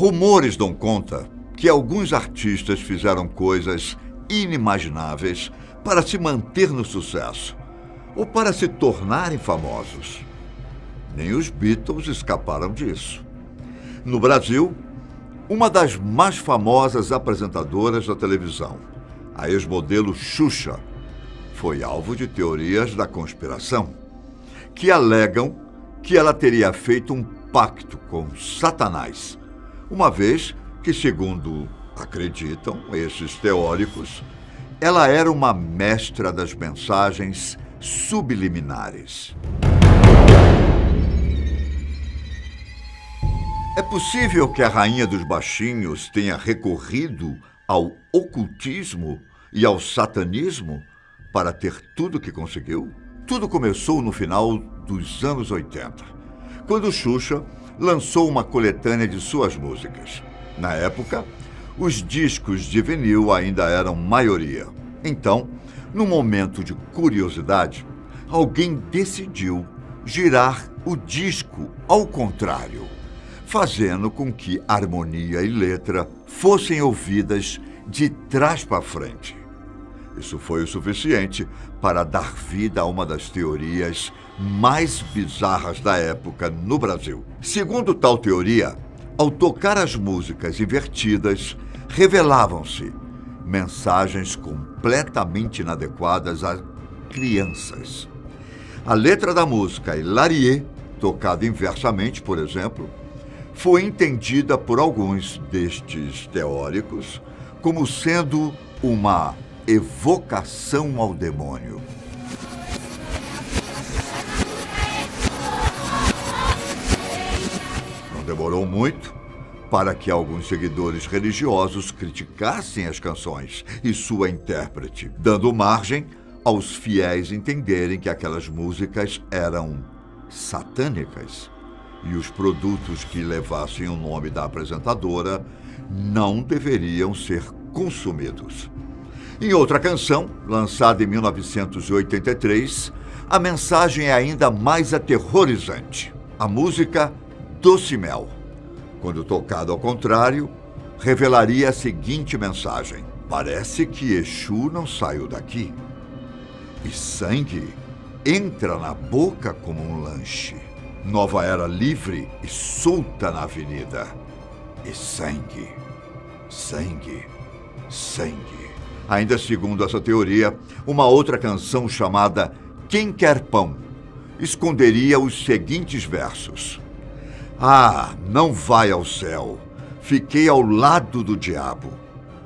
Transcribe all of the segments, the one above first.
Rumores dão conta que alguns artistas fizeram coisas inimagináveis para se manter no sucesso ou para se tornarem famosos. Nem os Beatles escaparam disso. No Brasil, uma das mais famosas apresentadoras da televisão, a ex-modelo Xuxa, foi alvo de teorias da conspiração, que alegam que ela teria feito um pacto com Satanás, uma vez que, segundo acreditam esses teóricos, ela era uma mestra das mensagens subliminares. É possível que a rainha dos baixinhos tenha recorrido ao ocultismo e ao satanismo para ter tudo o que conseguiu? Tudo começou no final dos anos 80, quando Xuxa lançou uma coletânea de suas músicas. Na época, os discos de vinil ainda eram maioria. Então, num momento de curiosidade, alguém decidiu girar o disco ao contrário, fazendo com que harmonia e letra fossem ouvidas de trás para frente. Isso foi o suficiente para dar vida a uma das teorias mais bizarras da época no Brasil. Segundo tal teoria, ao tocar as músicas invertidas, revelavam-se mensagens completamente inadequadas a crianças. A letra da música Hilarie, tocada inversamente, por exemplo, foi entendida por alguns destes teóricos como sendo uma evocação ao demônio. Não demorou muito para que alguns seguidores religiosos criticassem as canções e sua intérprete, dando margem aos fiéis entenderem que aquelas músicas eram satânicas e os produtos que levassem o nome da apresentadora não deveriam ser consumidos. Em outra canção, lançada em 1983, a mensagem é ainda mais aterrorizante. A música Doce Mel, quando tocada ao contrário, revelaria a seguinte mensagem: parece que Exu não saiu daqui. E sangue entra na boca como um lanche. Nova era livre e solta na avenida. E sangue, sangue, sangue. Ainda segundo essa teoria, uma outra canção chamada Quem Quer Pão esconderia os seguintes versos: ah, não vai ao céu, fiquei ao lado do diabo.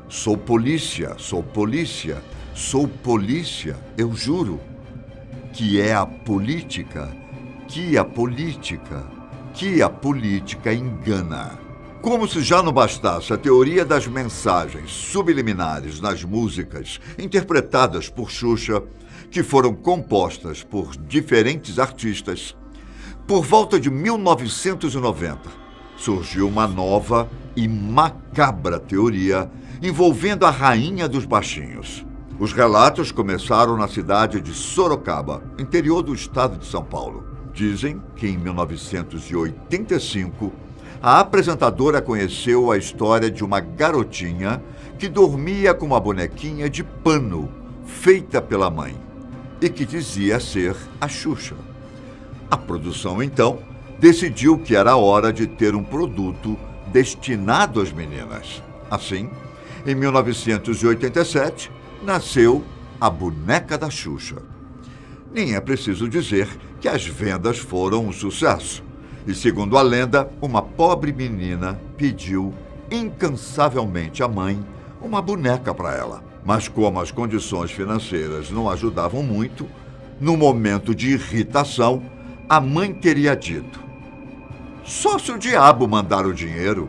Sou polícia, sou polícia, sou polícia, eu juro. Que é a política, que a política, que a política engana. Como se já não bastasse a teoria das mensagens subliminares nas músicas interpretadas por Xuxa, que foram compostas por diferentes artistas, por volta de 1990, surgiu uma nova e macabra teoria envolvendo a rainha dos baixinhos. Os relatos começaram na cidade de Sorocaba, interior do estado de São Paulo. Dizem que em 1985, a apresentadora conheceu a história de uma garotinha que dormia com uma bonequinha de pano feita pela mãe e que dizia ser a Xuxa. A produção, então, decidiu que era hora de ter um produto destinado às meninas. Assim, em 1987, nasceu a boneca da Xuxa. Nem é preciso dizer que as vendas foram um sucesso. E, segundo a lenda, uma pobre menina pediu incansavelmente à mãe uma boneca para ela. Mas como as condições financeiras não ajudavam muito, no momento de irritação, a mãe teria dito: só se o diabo mandar o dinheiro.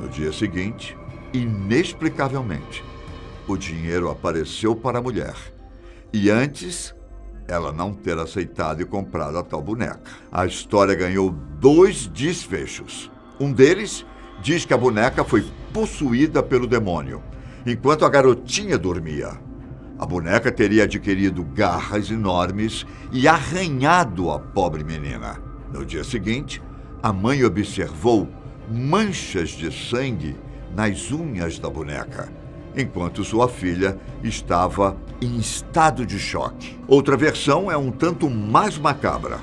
No dia seguinte, inexplicavelmente, o dinheiro apareceu para a mulher. E antes, ela não ter aceitado e comprado a tal boneca. A história ganhou 2 desfechos. Um deles diz que a boneca foi possuída pelo demônio, enquanto a garotinha dormia. A boneca teria adquirido garras enormes e arranhado a pobre menina. No dia seguinte, a mãe observou manchas de sangue nas unhas da boneca, enquanto sua filha estava em estado de choque. Outra versão é um tanto mais macabra.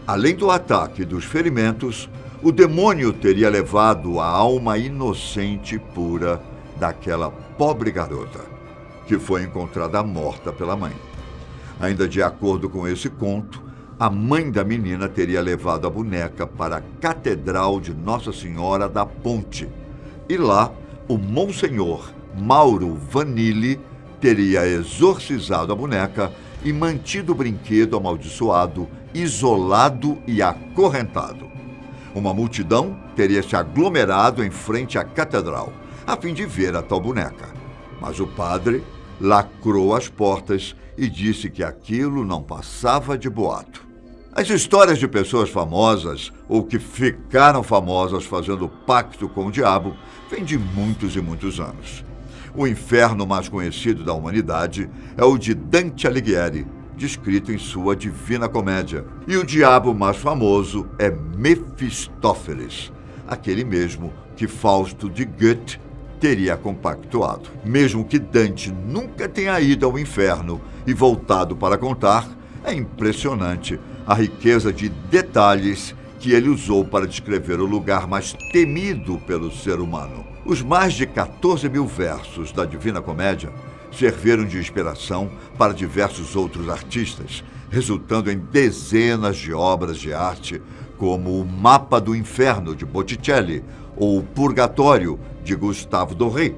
Além do ataque e dos ferimentos, o demônio teria levado a alma inocente e pura daquela pobre garota, que foi encontrada morta pela mãe. Ainda de acordo com esse conto, a mãe da menina teria levado a boneca para a Catedral de Nossa Senhora da Ponte. E lá, o Monsenhor Mauro Vanilli teria exorcizado a boneca e mantido o brinquedo amaldiçoado, isolado e acorrentado. Uma multidão teria se aglomerado em frente à catedral, a fim de ver a tal boneca. Mas o padre lacrou as portas e disse que aquilo não passava de boato. As histórias de pessoas famosas ou que ficaram famosas fazendo pacto com o diabo vêm de muitos e muitos anos. O inferno mais conhecido da humanidade é o de Dante Alighieri, descrito em sua Divina Comédia. E o diabo mais famoso é Mefistófeles, aquele mesmo que Fausto de Goethe teria compactuado. Mesmo que Dante nunca tenha ido ao inferno e voltado para contar, é impressionante a riqueza de detalhes que ele usou para descrever o lugar mais temido pelo ser humano. Os mais de 14 mil versos da Divina Comédia serviram de inspiração para diversos outros artistas, resultando em dezenas de obras de arte, como o Mapa do Inferno, de Botticelli, ou o Purgatório, de Gustave Doré.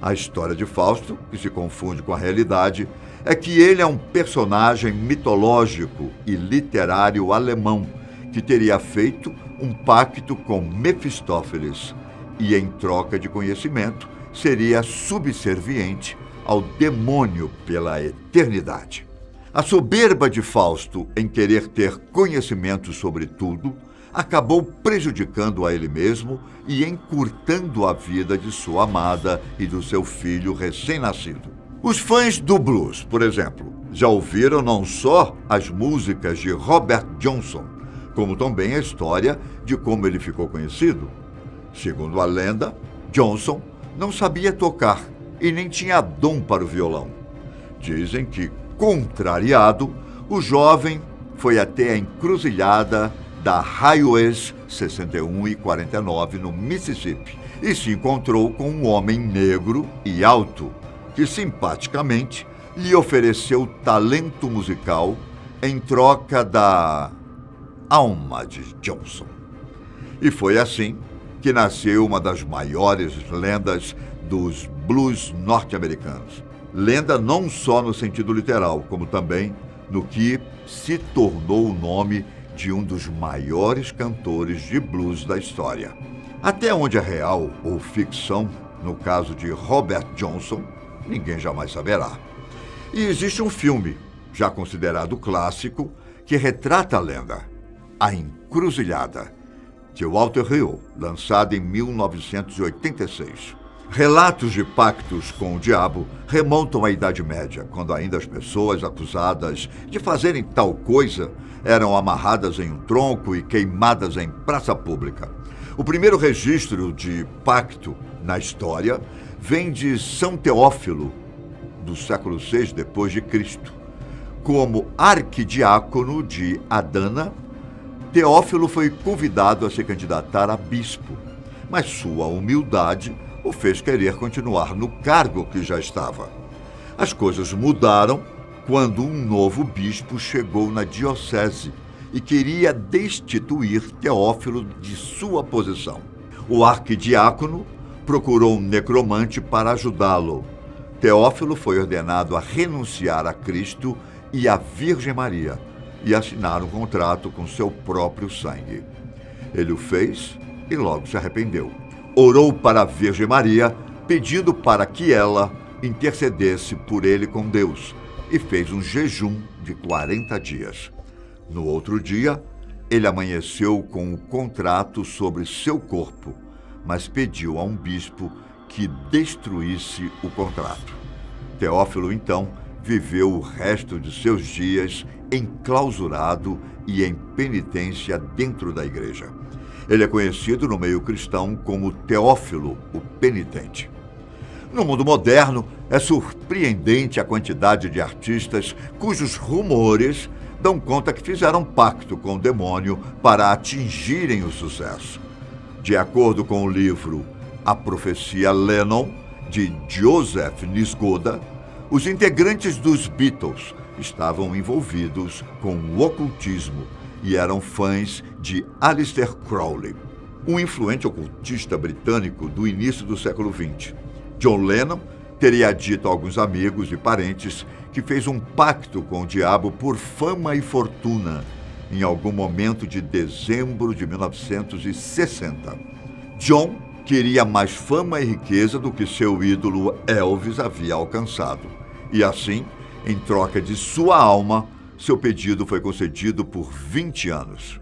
A história de Fausto, que se confunde com a realidade, é que ele é um personagem mitológico e literário alemão que teria feito um pacto com Mefistófeles e, em troca de conhecimento, seria subserviente ao demônio pela eternidade. A soberba de Fausto em querer ter conhecimento sobre tudo acabou prejudicando a ele mesmo e encurtando a vida de sua amada e do seu filho recém-nascido. Os fãs do blues, por exemplo, já ouviram não só as músicas de Robert Johnson, como também a história de como ele ficou conhecido. Segundo a lenda, Johnson não sabia tocar e nem tinha dom para o violão. Dizem que, contrariado, o jovem foi até a encruzilhada da Highways 61 e 49 no Mississippi e se encontrou com um homem negro e alto que simpaticamente lhe ofereceu talento musical em troca da alma de Johnson. E foi assim que nasceu uma das maiores lendas dos blues norte-americanos. Lenda não só no sentido literal, como também no que se tornou o nome de um dos maiores cantores de blues da história. Até onde é real ou ficção, no caso de Robert Johnson, ninguém jamais saberá. E existe um filme, já considerado clássico, que retrata a lenda, A Encruzilhada, de Walter Hill, lançado em 1986. Relatos de pactos com o diabo remontam à Idade Média, quando ainda as pessoas acusadas de fazerem tal coisa eram amarradas em um tronco e queimadas em praça pública. O primeiro registro de pacto na história vem de São Teófilo, do século VI depois de Cristo. Como arquidiácono de Adana, Teófilo foi convidado a se candidatar a bispo, mas sua humildade o fez querer continuar no cargo que já estava. As coisas mudaram quando um novo bispo chegou na diocese e queria destituir Teófilo de sua posição. O arquidiácono procurou um necromante para ajudá-lo. Teófilo foi ordenado a renunciar a Cristo e à Virgem Maria e assinar um contrato com seu próprio sangue. Ele o fez e logo se arrependeu. Orou para a Virgem Maria, pedindo para que ela intercedesse por ele com Deus, e fez um jejum de 40 dias. No outro dia, ele amanheceu com o contrato sobre seu corpo, mas pediu a um bispo que destruísse o contrato. Teófilo, então, viveu o resto de seus dias enclausurado e em penitência dentro da igreja. Ele é conhecido no meio cristão como Teófilo, o Penitente. No mundo moderno, é surpreendente a quantidade de artistas cujos rumores dão conta que fizeram pacto com o demônio para atingirem o sucesso. De acordo com o livro A Profecia Lennon, de Joseph Nisgoda, os integrantes dos Beatles estavam envolvidos com o ocultismo e eram fãs de Aleister Crowley, um influente ocultista britânico do início do século XX. John Lennon teria dito a alguns amigos e parentes que fez um pacto com o diabo por fama e fortuna em algum momento de dezembro de 1960. John queria mais fama e riqueza do que seu ídolo Elvis havia alcançado. E assim, em troca de sua alma, seu pedido foi concedido por 20 anos.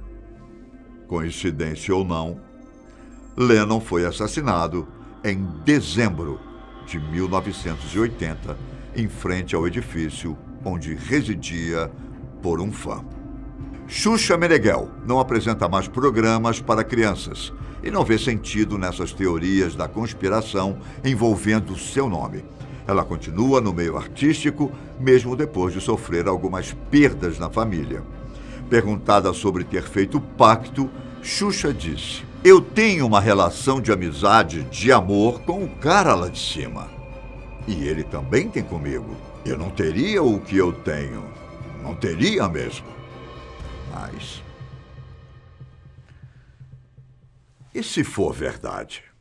Coincidência ou não, Lennon foi assassinado em dezembro de 1980, em frente ao edifício onde residia por um fã. Xuxa Meneghel não apresenta mais programas para crianças e não vê sentido nessas teorias da conspiração envolvendo seu nome. Ela continua no meio artístico, mesmo depois de sofrer algumas perdas na família. Perguntada sobre ter feito pacto, Xuxa disse: "Eu tenho uma relação de amizade, de amor com o cara lá de cima. E ele também tem comigo. Eu não teria o que eu tenho. Não teria mesmo. Mas... e se for verdade?"